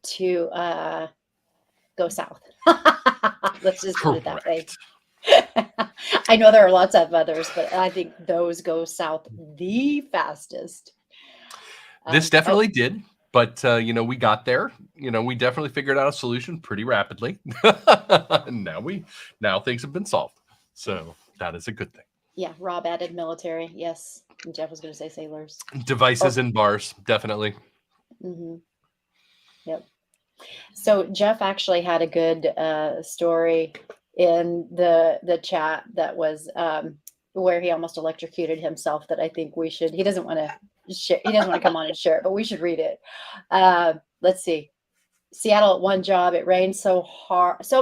to go south. Let's just put it that way. I know there are lots of others, but I think those go south the fastest. This definitely did, but we got there. We definitely figured out a solution pretty rapidly. Now things have been solved, so that is a good thing. Yeah, Rob added military. Yes, and Jeff was going to say sailors. Devices and bars, definitely. Mm-hmm. Yep. So Jeff actually had a good story in the chat that was where he almost electrocuted himself. That I think we should. He doesn't want to share. He doesn't want to come on and share it, but we should read it. Let's see. Seattle at one job, it rained so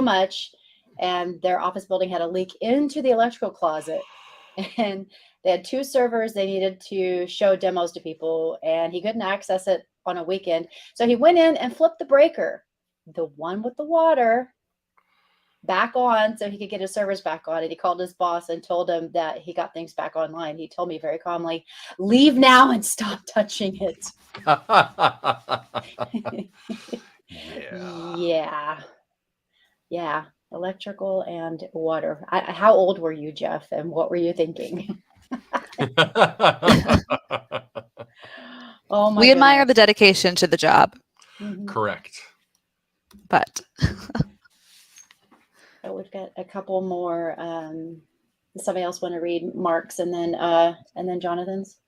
much, and their office building had a leak into the electrical closet. And they had 2 servers they needed to show demos to people, and he couldn't access it on a weekend. So he went in and flipped the breaker, the one with the water, back on so he could get his servers back on. And he called his boss and told him that he got things back online. He told me very calmly, leave now and stop touching it. Yeah. Yeah. Electrical and water. How old were you, Jeff? And what were you thinking? Oh my We admire goodness. the dedication to the job, Mhm. Correct. but So we've got a couple more. Does somebody else want to read Mark's and then Jonathan's?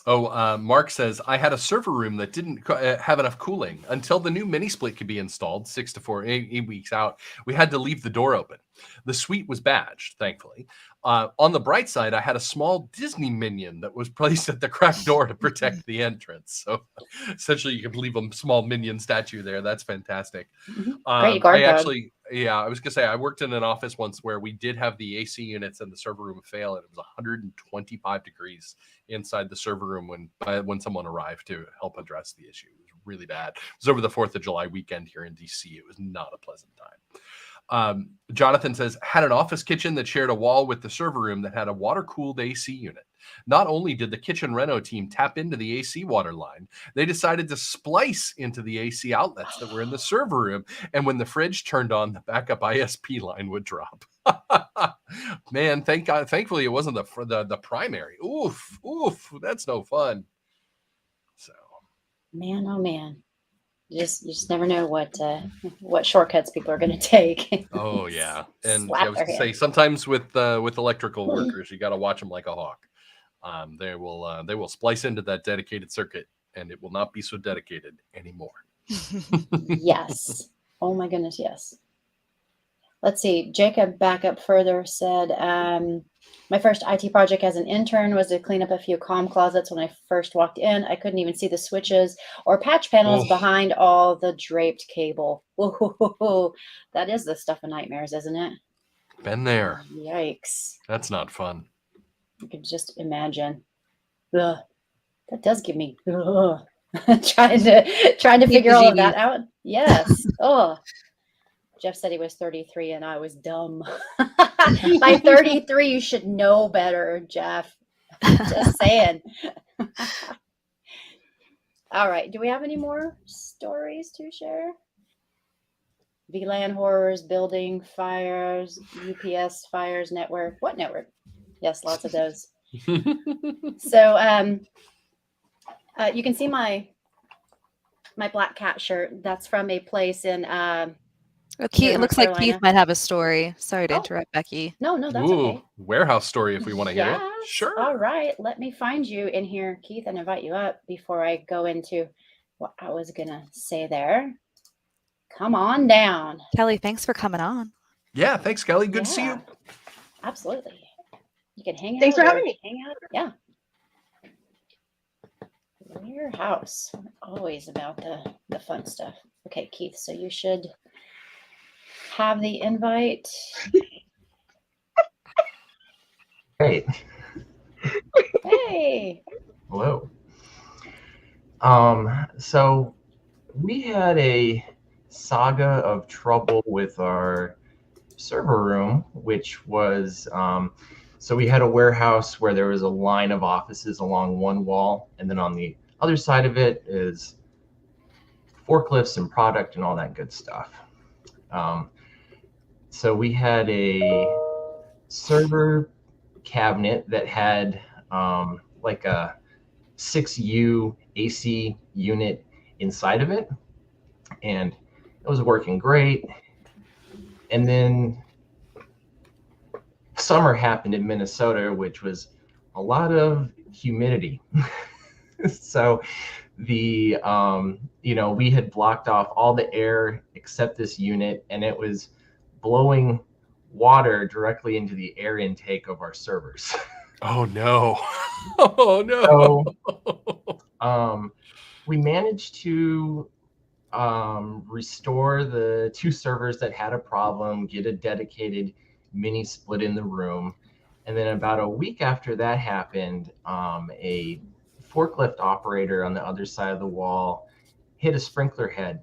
Oh, Mark says, I had a server room that didn't have enough cooling. Until the new mini split could be installed 6 to 8 weeks out, we had to leave the door open. The suite was badged, thankfully. On the bright side, I had a small Disney minion that was placed at the cracked door to protect the entrance. So essentially, you can leave a small minion statue there. That's fantastic. Great guard dog. I was going to say, I worked in an office once where we did have the AC units in the server room fail, and it was 125 degrees inside the server room when someone arrived to help address the issue. It was really bad. It was over the 4th of July weekend here in DC. It was not a pleasant time. Jonathan says, had an office kitchen that shared a wall with the server room that had a water-cooled AC unit. Not only did the kitchen reno team tap into the AC water line, they decided to splice into the AC outlets that were in the server room. And when the fridge turned on, the backup ISP line would drop. Man, thank God. Thankfully, it wasn't the primary. Oof, that's no fun. So, Man, oh man. You just never know what shortcuts people are going to take. oh yeah, and Slap I was their gonna say hand. sometimes with electrical workers, you got to watch them like a hawk. They will splice into that dedicated circuit, and it will not be so dedicated anymore. Yes. Oh my goodness, yes. Let's see. Jacob, back up further, said, my first IT project as an intern was to clean up a few comm closets when I first walked in. I couldn't even see the switches or patch panels Oh. behind all the draped cable. Ooh, that is the stuff of nightmares, isn't it? Been there. Yikes. That's not fun. You can just imagine. Ugh. That does give me trying to figure all of that out. Yes. Oh. Jeff said he was 33 and I was dumb. By 33, you should know better, Jeff. Just saying. All right. Do we have any more stories to share? VLAN horrors, building fires, UPS fires, network. What network? Yes, lots of those. So you can see my black cat shirt. That's from a place in Keith, it North looks like Carolina. Keith might have a story. Sorry to Oh. interrupt, Becky. No, that's Ooh, okay. warehouse story if we want to hear it. Yes. Sure. All right. Let me find you in here, Keith, and invite you up before I go into what I was going to say there. Come on down. Kelly, thanks for coming on. Yeah, thanks, Kelly. Good to see you. Absolutely. You can hang out. Thanks for or having me. Hang out. Yeah. Warehouse. Always about the fun stuff. Okay, Keith. So you should have the invite. Great. Hey. Hello. So we had a saga of trouble with our server room, which was, so we had a warehouse where there was a line of offices along one wall, and then on the other side of it is forklifts and product and all that good stuff. So we had a server cabinet that had like a 6U AC unit inside of it, and it was working great. And then summer happened in Minnesota, which was a lot of humidity. So the we had blocked off all the air except this unit, and it was blowing water directly into the air intake of our servers. Oh no. Oh no. So we managed to restore the 2 servers that had a problem, get a dedicated mini split in the room. And then about a week after that happened, a forklift operator on the other side of the wall hit a sprinkler head,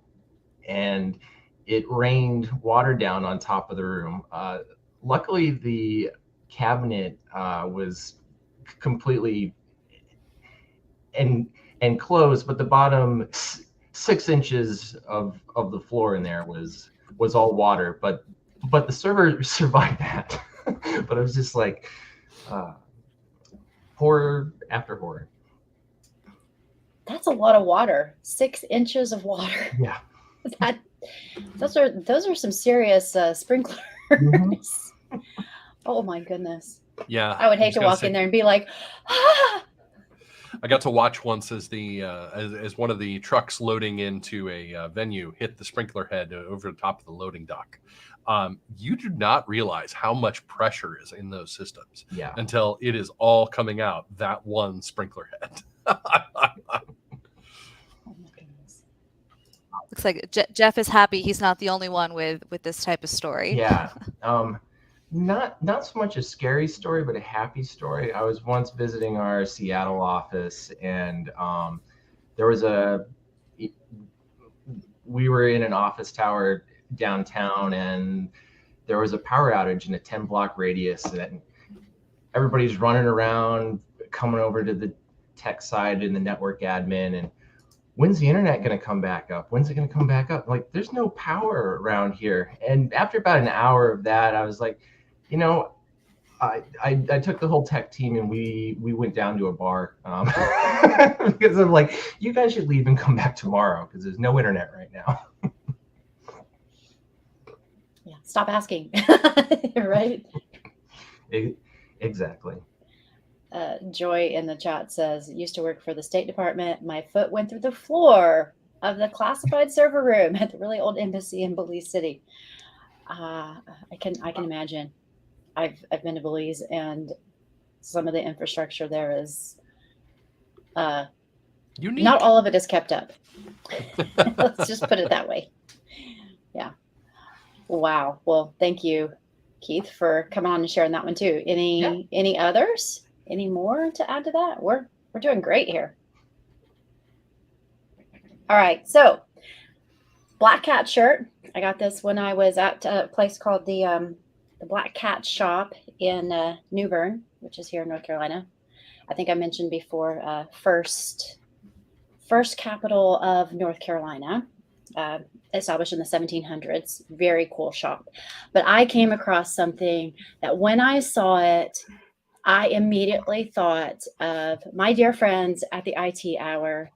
and it rained water down on top of the room. Luckily, the cabinet was completely enclosed, but the bottom 6 inches of the floor in there was all water. But the server survived that. But it was just like horror after horror. That's a lot of water. 6 inches of water. Yeah. Those are some serious sprinklers. Mm-hmm. Oh my goodness. Yeah. I would hate to walk in there and be like, ah! I got to watch once as the as one of the trucks loading into a venue hit the sprinkler head over the top of the loading dock. You do not realize how much pressure is in those systems Yeah. until it is all coming out that one sprinkler head. Oh my goodness. Looks like Jeff is happy he's not the only one with this type of story. Yeah. Not so much a scary story, but a happy story. I was once visiting our Seattle office, and we were in an office tower downtown, and there was a power outage in a 10-block radius, and everybody's running around, coming over to the tech side and the network admin, and when's the internet going to come back up? When's it going to come back up? Like, there's no power around here. And after about an hour of that, I was like, I took the whole tech team and we went down to a bar because I'm like, you guys should leave and come back tomorrow because there's no internet right now. Yeah, stop asking. Right? Exactly. Joy in the chat says, used to work for the State Department. My foot went through the floor of the classified server room at the really old embassy in Belize City. I can imagine. I've been to Belize, and some of the infrastructure there is Unique. not all of it is kept up. Let's just put it that way. Yeah. Wow. Well, thank you, Keith, for coming on and sharing that one too. Any others? Any more to add to that? We're doing great here. All right. So, Black Cat shirt. I got this when I was at a place called the Black Cat Shop in New Bern, which is here in North Carolina. I think I mentioned before, first capital of North Carolina, established in the 1700s. Very cool shop. But I came across something that when I saw it, I immediately thought of my dear friends at the IT Hour.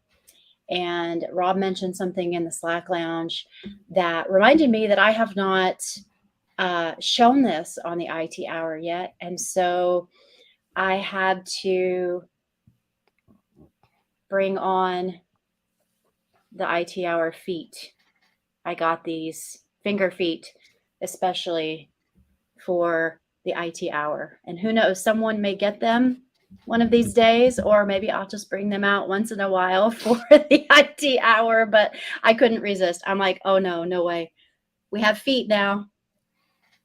And Rob mentioned something in the Slack lounge that reminded me that I have not shown this on the IT Hour yet. And so I had to bring on the IT Hour feet. I got these finger feet, especially for the IT Hour. And who knows, someone may get them one of these days, or maybe I'll just bring them out once in a while for the IT Hour. But I couldn't resist. I'm like, oh no way. We have feet now.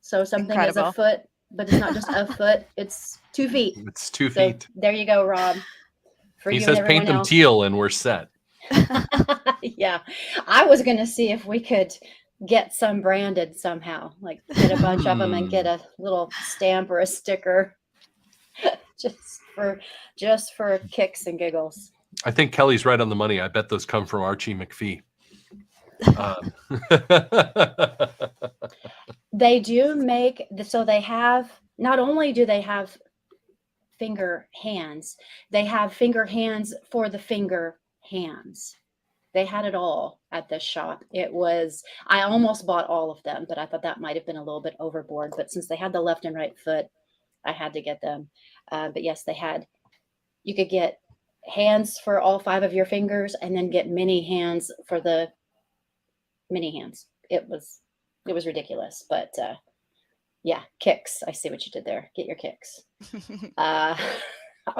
So something is a foot, but it's not just a foot, it's 2 feet. It's 2 So feet. there you go, Rob. He says paint them teal and we're set. Yeah. I was going to see if we could get some branded somehow, like get a bunch of them and get a little stamp or a sticker just for kicks and giggles. I think Kelly's right on the money. I bet those come from Archie McPhee. They do make, so they have, not only do they have finger hands, they have finger hands for the finger hands. They had it all at this shop. I almost bought all of them, but I thought that might have been a little bit overboard. But since they had the left and right foot, I had to get them. But yes, you could get hands for all 5 of your fingers and then get mini hands for the mini hands. It was ridiculous, but yeah, kicks. I see what you did there. Get your kicks. On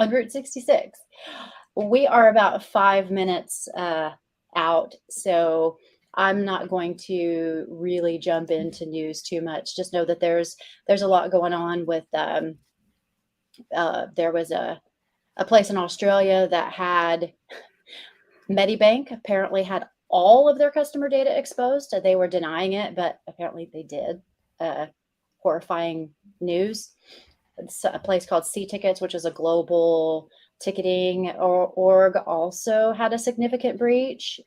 Route 66. We are about 5 minutes out, so I'm not going to really jump into news too much. Just know that there's a lot going on with there was a place in Australia that had Medibank apparently had all of their customer data exposed. They were denying it, but apparently they did. Horrifying news. It's a place called C-Tickets, which is a global ticketing org, also had a significant breach.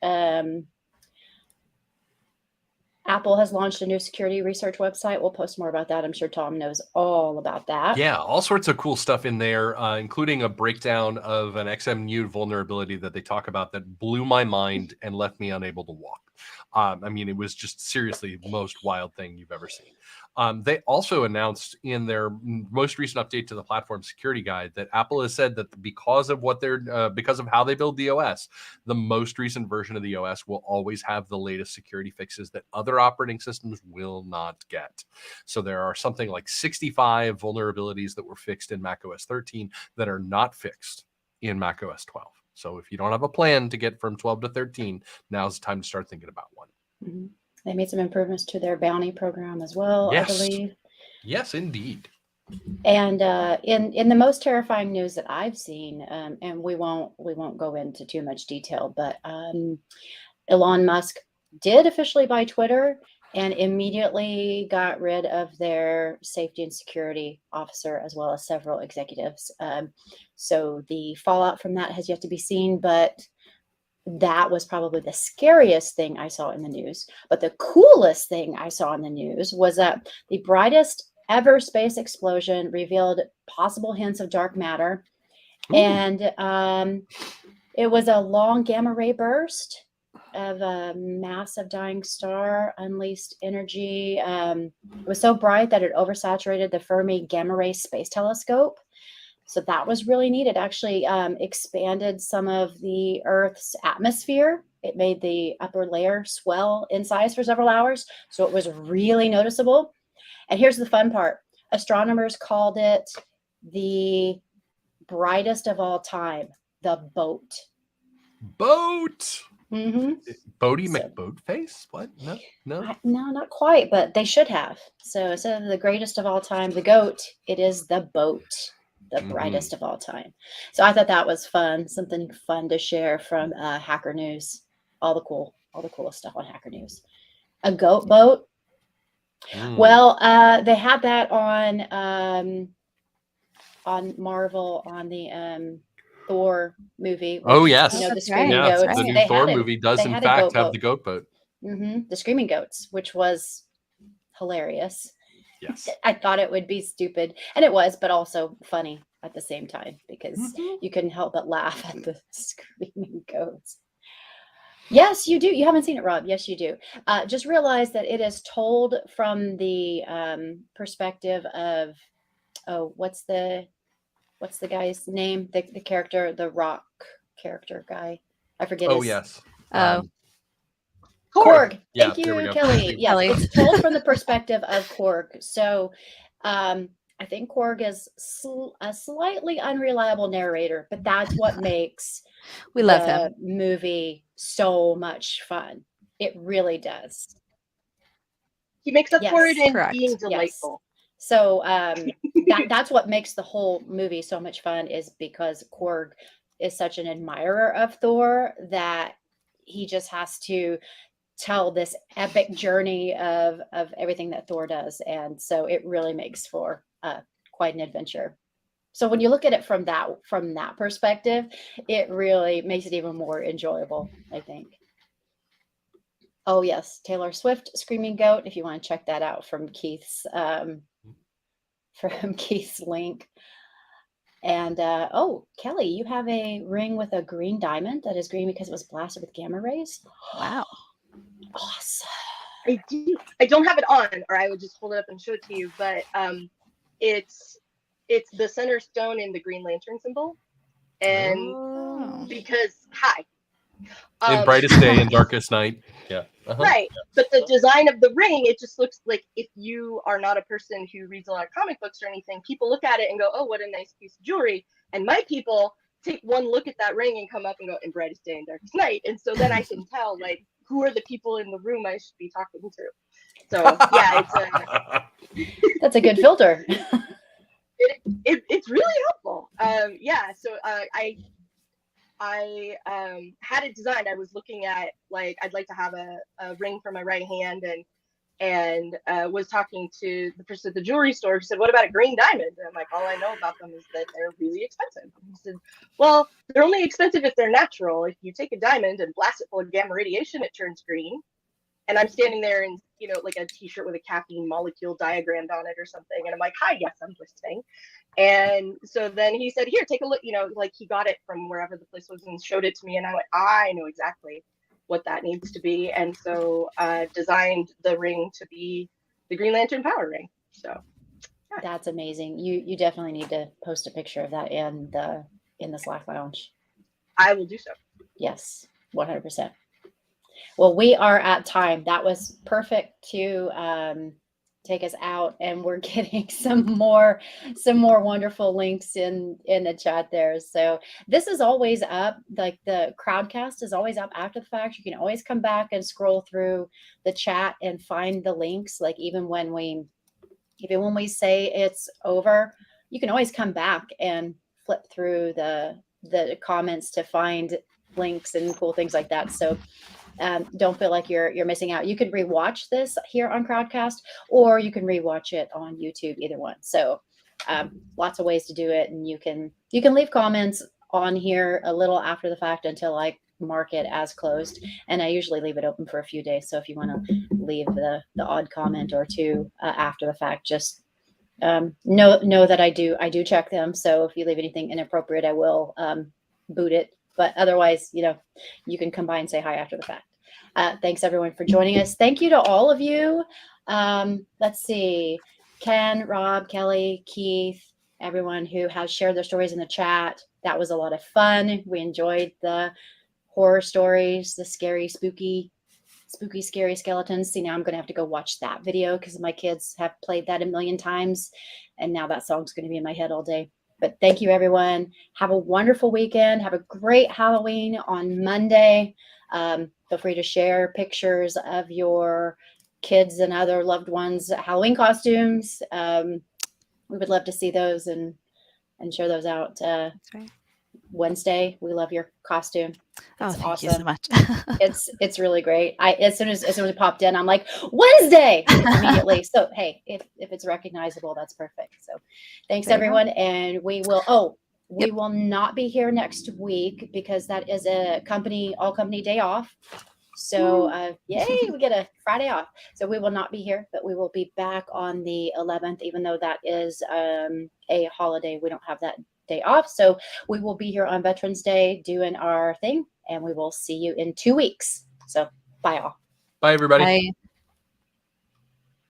Apple has launched a new security research website. We'll post more about that. I'm sure Tom knows all about that. Yeah, all sorts of cool stuff in there, including a breakdown of an XMU vulnerability that they talk about that blew my mind and left me unable to walk. I mean, it was just seriously the most wild thing you've ever seen. They also announced in their most recent update to the platform security guide that Apple has said that because of what they're because of how they build the OS, the most recent version of the OS will always have the latest security fixes that other operating systems will not get. So there are something like 65 vulnerabilities that were fixed in macOS 13 that are not fixed in macOS 12. So if you don't have a plan to get from 12 to 13, now's the time to start thinking about one. Mm-hmm. They made some improvements to their bounty program as well, Yes. I believe. Yes, indeed. And in the most terrifying news that I've seen, and we won't go into too much detail, but Elon Musk did officially buy Twitter and immediately got rid of their safety and security officer as well as several executives. So the fallout from that has yet to be seen, but that was probably the scariest thing I saw in the news. But the coolest thing I saw in the news was that the brightest ever space explosion revealed possible hints of dark matter. Ooh. And it was a long gamma ray burst of a massive dying star, unleashed energy. It was so bright that it oversaturated the Fermi Gamma Ray Space Telescope. So that was really neat. It actually expanded some of the Earth's atmosphere. It made the upper layer swell in size for several hours. So it was really noticeable. And here's the fun part. Astronomers called it the brightest of all time, the boat. Boat. Mm-hmm. Bodie McBoatface? What? No, no, not quite, but they should have. So instead of the greatest of all time, the goat, it is the boat, the brightest of all time. So I thought that was fun, something fun to share from Hacker News. All the coolest stuff on Hacker News. A goat boat. Well, they had that on Marvel on the Thor movie. Oh yes, the screaming goats. The new Thor movie does in fact have the goat boat. The screaming goats, which was hilarious. Yes, I thought it would be stupid, and it was, but also funny at the same time because you couldn't help but laugh at the screaming goats. Yes, you do. You haven't seen it, Rob. Yes, you do. Just realize that it is told from the perspective of, what's the guy's name? The character, the rock character guy. I forget. Oh, yes. Korg. Yeah, Thank you, Kelly. Yes, it's told from the perspective of Korg. So I think Korg is a slightly unreliable narrator, but that's what makes we love him movie so much fun. It really does. He makes up for it in being delightful. Yes. So that's what makes the whole movie so much fun, is because Korg is such an admirer of Thor that he just has to tell this epic journey of everything that Thor does. And so it really makes for quite an adventure. So when you look at it from that perspective, it really makes it even more enjoyable, I think. Oh yes, Taylor Swift, Screaming Goat, if you want to check that out from Keith's link. And Kelly, you have a ring with a green diamond that is green because it was blasted with gamma rays. Wow. Awesome. I do. I don't have it on, or I would just hold it up and show it to you, but it's the center stone in the Green Lantern symbol. And because in brightest day and darkest night. Yeah. Right. But the design of the ring, it just looks like, if you are not a person who reads a lot of comic books or anything, people look at it and go, oh, what a nice piece of jewelry. And my people take one look at that ring and come up and go, in brightest day and darkest night. And so then I can tell, like, who are the people in the room I should be talking to. So yeah, that's a good filter. It's really helpful. Yeah. So I had it designed. I was looking at, like, I'd like to have a ring for my right hand, and was talking to the person at the jewelry store who said, "What about a green diamond?" And I'm like, all I know about them is that they're really expensive. And he said, well, they're only expensive if they're natural. If you take a diamond and blast it full of gamma radiation, it turns green. And I'm standing there in, you know, like a t-shirt with a caffeine molecule diagrammed on it or something. And I'm like, hi, yes, I'm listening. And so then he said, here, take a look, you know, like he got it from wherever the place was and showed it to me. And I went, I know exactly what that needs to be. And so designed the ring to be the Green Lantern power ring. So That's amazing. You definitely need to post a picture of that in the Slack lounge. I will do so. Yes, 100%. Well, we are at time. That was perfect to take us out, and we're getting some more wonderful links in the chat there. So this is always up. Like the Crowdcast is always up after the fact. You can always come back and scroll through the chat and find the links. Like even when we say it's over, you can always come back and flip through the comments to find links and cool things like that. So don't feel like you're missing out. You can rewatch this here on Crowdcast, or you can rewatch it on YouTube, either one. So lots of ways to do it. And you can leave comments on here a little after the fact until I mark it as closed. And I usually leave it open for a few days. So if you want to leave the odd comment or two after the fact, just know that I do check them. So if you leave anything inappropriate, I will boot it. But otherwise, you can come by and say hi after the fact. Thanks everyone for joining us. Thank you to all of you. Let's see, Ken, Rob, Kelly, Keith, everyone who has shared their stories in the chat. That was a lot of fun. We enjoyed the horror stories, the scary, spooky, scary skeletons. See, now I'm going to have to go watch that video because my kids have played that a million times. And now that song's going to be in my head all day. But thank you, everyone. Have a wonderful weekend. Have a great Halloween on Monday. Feel free to share pictures of your kids and other loved ones' Halloween costumes. We would love to see those and share those out. That's right. Wednesday, we love your costume. Oh, It's thank awesome. you so much. It's really great. As soon as it popped in, I'm like, Wednesday immediately. So hey, if it's recognizable, that's perfect. So thanks everyone, and we will not be here next week because that is a all company day off. So yay, we get a Friday off. So we will not be here, but we will be back on the 11th, even though that is a holiday. We don't have that day off. So we will be here on Veterans Day doing our thing, and we will see you in 2 weeks. So bye all. Bye everybody. Bye.